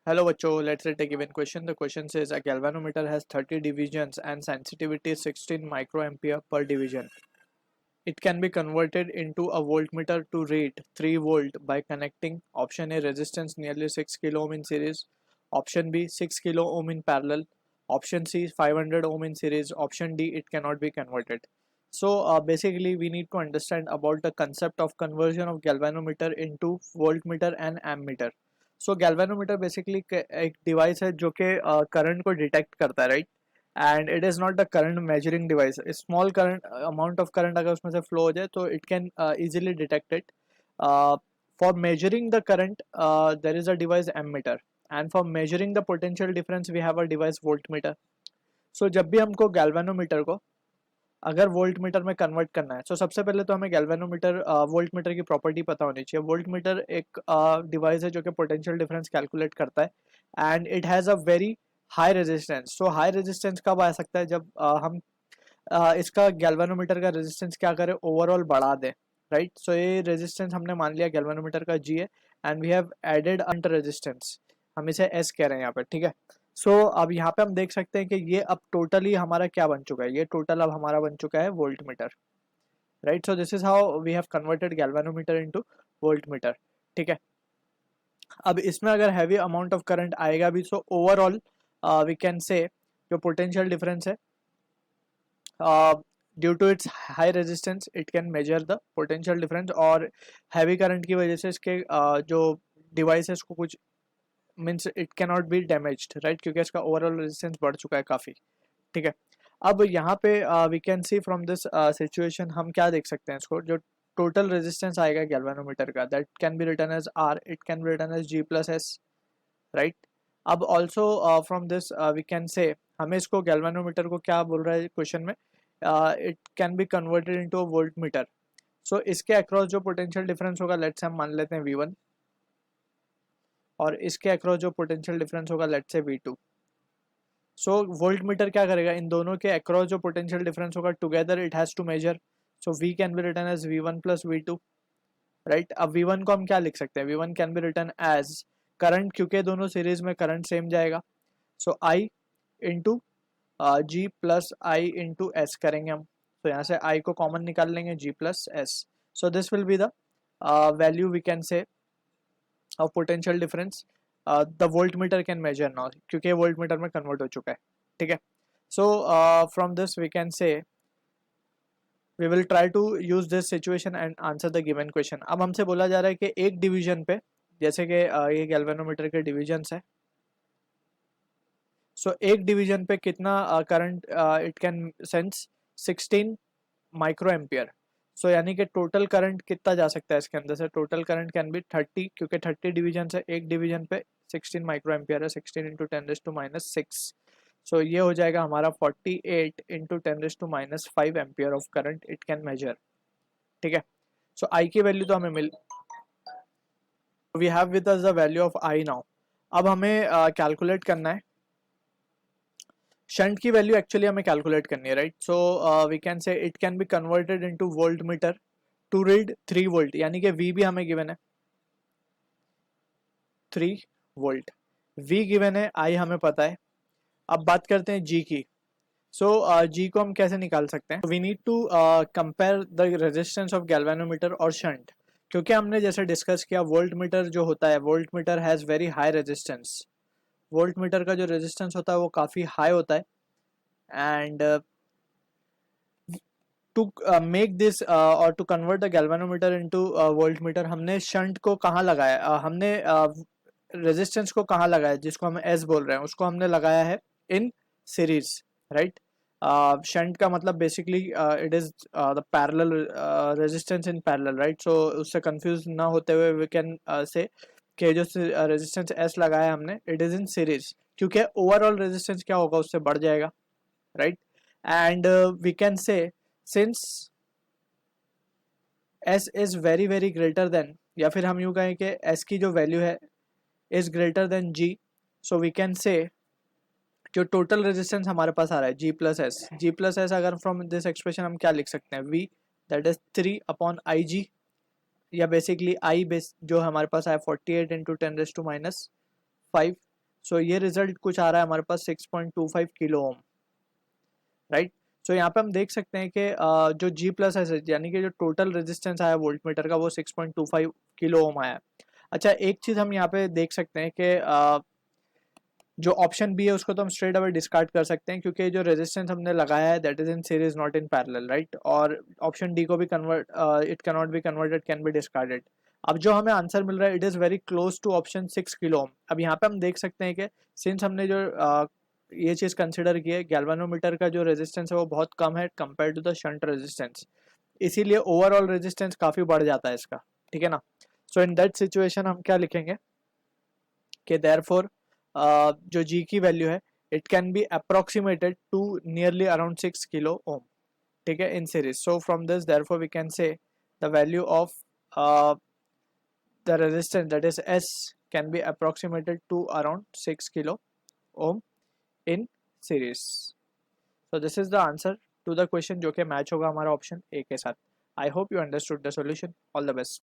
Hello बच्चों, let's take a given question. The question says a galvanometer has 30 divisions and sensitivity is 16 microampere per division. It can be converted into a voltmeter to read 3 volt by connecting option A resistance nearly 6 kilo ohm in series, option B 6 kilo ohm in parallel, option C 500 ohm in series, option D it cannot be converted. So basically we need to understand about the concept of conversion of galvanometer into voltmeter and ammeter. So galvanometer basically एक device है जो कि current को detect करता है, right? And it is not the current measuring device. Small current amount of current अगर उसमें से फ्लो हो जाए तो it can easily detect it. For measuring the current there is a device ammeter, and for measuring the potential difference we have a device voltmeter. So जब भी हमको galvanometer को अगर वोल्ट मीटर में कन्वर्ट करना है, तो सबसे पहले तो हमें गैल्वेनोमीटर वोल्ट मीटर की प्रॉपर्टी पता होनी चाहिए. वोल्ट मीटर एक डिवाइस है जो कि पोटेंशियल डिफरेंस कैलकुलेट करता है and it has a very high resistance. So high resistance कब आ सकता है? जब हम इसका गैल्वेनोमीटर का रेजिस्टेंस क्या करें, ओवरऑल बढ़ा दें, राइट? सो ये रेजिस्टेंस हमने मान लिया गैल्वेनोमीटर का जी है and we have added shunt resistance, हम इसे एस कह रहे हैं यहाँ पे, ठीक है? सो अब यहाँ पे हम देख सकते हैं कि ये अब टोटली हमारा क्या बन चुका है, ये टोटल अब हमारा बन चुका है volt meter, right? So this is how we have converted galvanometer into volt meter, ठीक है? अब इसमें अगर हैवी अमाउंट ऑफ करंट आएगा भी, so overall we can say जो पोटेंशियल डिफरेंस है, due to its high resistance it can measure the potential difference, और हैवी करंट की वजह से इसके जो डिवाइस है इसको कुछ means it can not be damaged, right? क्योंकि इसका ओवरऑल रेजिस्टेंस बढ़ चुका है काफ़ी, ठीक है? अब यहाँ पे we can see from this situation हम क्या देख सकते हैं, इसको जो टोटल रेजिस्टेंस आएगा गैल्वेनोमीटर का, that can be written as R, it can be written as G plus S, right? अब also from this we can say हमें इसको गैल्वेनोमीटर को क्या बोल रहा है क्वेश्चन में, it can be converted into a volt meter. So इसके अक्रॉस जो पोटेंशियल डिफरेंस होगा, लेट्स से हम मान लेते हैं V1, और इसके अक्रॉस जो पोटेंशियल डिफरेंस होगा let's say V2. So volt meter क्या करेगा, इन दोनों के अक्रॉस जो पोटेंशियल डिफरेंस होगा together it has to measure. So V can be written as V1 plus V2, right? अब V1 को हम क्या लिख सकते हैं, V1 can be written as current, क्योंकि दोनों सीरीज में करंट सेम जाएगा. So I into G plus I into S करेंगे हम. तो यहाँ से I को कॉमन निकाल लेंगे, G plus S. So this will be the value we can say of potential difference the volt meter can measure now, क्योंकि volt meter में कन्वर्ट हो चुका है, ठीक है? So from this we can say we will try to use this situation and answer the given question. अब हमसे बोला जा रहा है कि एक डिवीजन पे, जैसे कि ये गैल्वेनोमीटर के डिविजन्स है, सो एक डिवीजन पे कितना current it can sense 16 micro ampere. So यानी कि टोटल करंट कितना जा सकता है इसके अंदर से, टोटल करंट कैन बी 30, क्योंकि 30 डिवीजन है, एक डिवीजन पे 16 माइक्रो एम्पियर है, 16 इंटू 10⁻⁻�6. सो ये हो जाएगा हमारा 48 into 10⁻⁵ ampere of current it can measure, ठीक है? सो आई की वैल्यू तो हमें मिल, we have with us the value of I now. अब हमें कैलकुलेट करना है शंट की वैल्यू, एक्चुअली हमें कैलकुलेट करनी है, right? So we can say it can be converted into volt meter to read 3 volt, यानी कि V भी हमें गिवन है 3 वोल्ट, V गिवन है, I हमें पता है. अब बात करते हैं G की. सो G को हम कैसे निकाल सकते हैं? We need to compare the resistance of galvanometer और शंट, क्योंकि हमने जैसे डिस्कस किया वोल्ट मीटर जो होता है, volt metre has very high resistance. Volt meter का जो रेजिस्टेंस होता है वो काफ़ी हाई होता है, एंड टू मेक दिस और to convert the galvanometer into volt meter, हमने शंट को कहाँ लगाया, हमने रेजिस्टेंस को कहाँ लगाया, जिसको हम एस बोल रहे हैं उसको हमने लगाया है इन सीरीज, राइट? शंट का मतलब basically it is the parallel resistance in parallel, right? So उससे कंफ्यूज ना होते हुए वी कैन से कि जो रेजिस्टेंस एस लगाया हमने इट इज इन सीरीज, क्योंकि ओवरऑल रेजिस्टेंस क्या होगा उससे बढ़ जाएगा, right? And we can say since S is very very greater than, या फिर हम यूँ कहें कि S की जो वैल्यू है is greater than G, so we can say जो टोटल रेजिस्टेंस हमारे पास आ रहा है जी प्लस एस, अगर फ्रॉम दिस एक्सप्रेशन हम क्या लिख सकते हैं, V दैट इज 3/IG, या बेसिकली I बेस जो हमारे पास आया 48 इंटू 10⁻⁵, सो ये रिजल्ट कुछ आ रहा है हमारे पास 6.25 किलो ओम, राइट। सो यहाँ पे हम देख सकते हैं कि जो G प्लस है यानी कि जो टोटल रेजिस्टेंस आया वोल्ट मीटर का वो 6.25 किलो ओम आया। अच्छा, एक चीज़ हम यहाँ पे देख सकते हैं कि जो ऑप्शन बी है उसको तो हम स्ट्रेट अवे डिस्कार्ड कर सकते हैं, क्योंकि जो रेजिस्टेंस हमने लगाया है that is in series not in parallel, right. और ऑप्शन डी को भी convert, it can not be converted, can be discarded. अब जो हमें आंसर मिल रहा है it is very close to option 6 kilo ohm. अब यहाँ पे हम देख सकते हैं कि सिंस हमने जो ये चीज़ कंसिडर की है, गैल्वेनोमीटर का जो रेजिस्टेंस है वो बहुत कम है compare to the shunt resistance, इसीलिए ओवरऑल रेजिस्टेंस काफ़ी बढ़ जाता है इसका, ठीक है ना। सो इन दैट सिचुएशन हम क्या लिखेंगे कि देयरफॉर जो G की वैल्यू है it can be approximated to nearly around 6 kilo ohm, ठीक है, in series. So from this therefore we can say the value of the resistance, that is S, can be approximated to around 6 kilo ohm in series. So this is the answer to the question जो कि match होगा हमारा option A के साथ। I hope you understood the solution. All the best.